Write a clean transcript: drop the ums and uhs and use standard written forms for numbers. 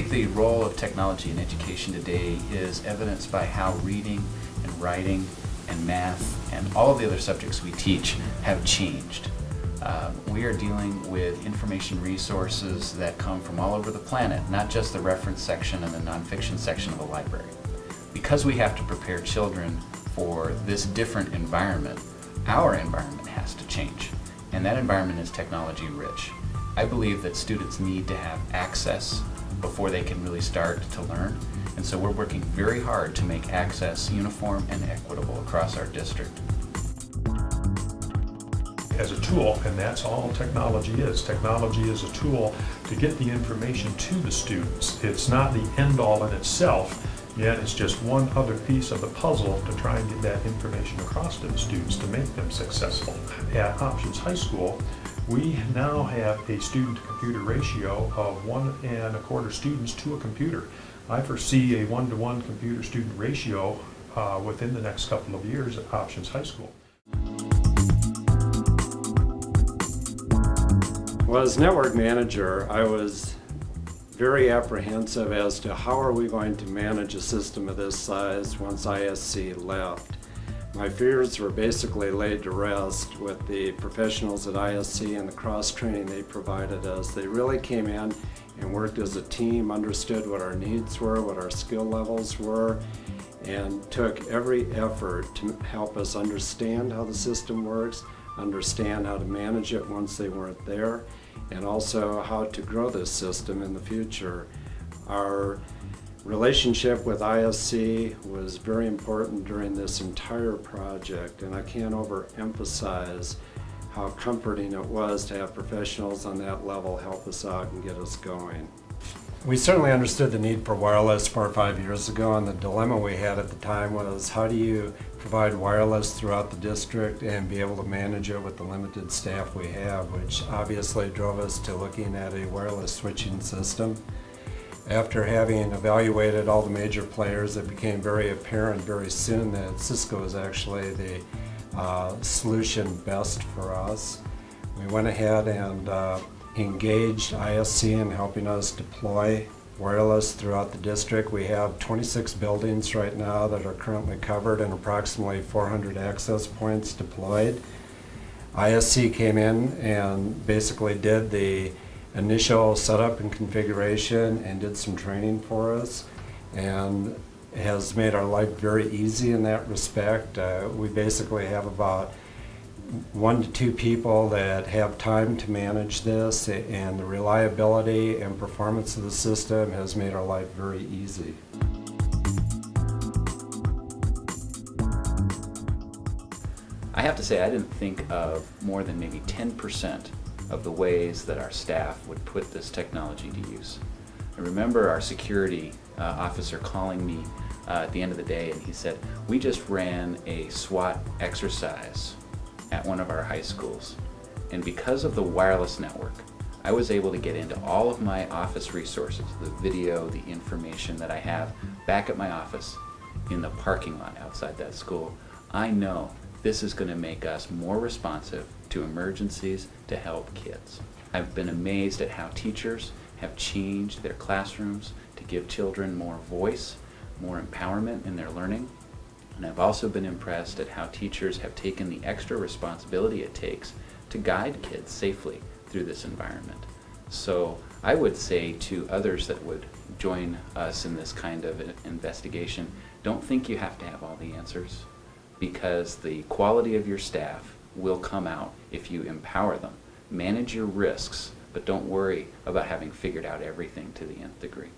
think the role of technology in education today is evidenced by how reading and writing and math and all of the other subjects we teach have changed. We are dealing with information resources that come from all over the planet, not just the reference section and the nonfiction section of a library. Because we have to prepare children for this different environment, our environment has to change, and that environment is technology rich. I believe that students need to have access before they can really start to learn, and so we're working very hard to make access uniform and equitable across our district. As a tool, and that's all technology is. Technology is a tool to get the information to the students. It's not the end-all in itself, yet it's just one other piece of the puzzle to try and get that information across to the students to make them successful. At Options High School, we now have a student-to-computer ratio of 1.25 students to a computer. I foresee a 1-to-1 computer-student ratio within the next couple of years at Options High School. Well, as network manager, I was very apprehensive as to how are we going to manage a system of this size once ISC left. My fears were basically laid to rest with the professionals at ISC and the cross-training they provided us. They really came in and worked as a team, understood what our needs were, what our skill levels were, and took every effort to help us understand how the system works, understand how to manage it once they weren't there, and also how to grow this system in the future. Our relationship with ISC was very important during this entire project, and I can't overemphasize how comforting it was to have professionals on that level help us out and get us going. We certainly understood the need for wireless 4 or 5 years ago, and the dilemma we had at the time was how do you provide wireless throughout the district and be able to manage it with the limited staff we have, which obviously drove us to looking at a wireless switching system. After having evaluated all the major players, it became very apparent very soon that Cisco is actually the solution best for us. We went ahead and engaged ISC in helping us deploy wireless throughout the district. We have 26 buildings right now that are currently covered and approximately 400 access points deployed. ISC came in and basically did the initial setup and configuration and did some training for us, and has made our life very easy in that respect. We basically have about 1 to 2 people that have time to manage this, and the reliability and performance of the system has made our life very easy. I have to say I didn't think of more than maybe 10% of the ways that our staff would put this technology to use. I remember our security officer calling me at the end of the day, and he said, "We just ran a SWAT exercise at one of our high schools, and because of the wireless network, I was able to get into all of my office resources, the video, the information that I have back at my office in the parking lot outside that school. I know this is going to make us more responsive to emergencies to help kids." I've been amazed at how teachers have changed their classrooms to give children more voice, more empowerment in their learning. And I've also been impressed at how teachers have taken the extra responsibility it takes to guide kids safely through this environment. So I would say to others that would join us in this kind of investigation, don't think you have to have all the answers, because the quality of your staff will come out if you empower them. Manage your risks, but don't worry about having figured out everything to the nth degree.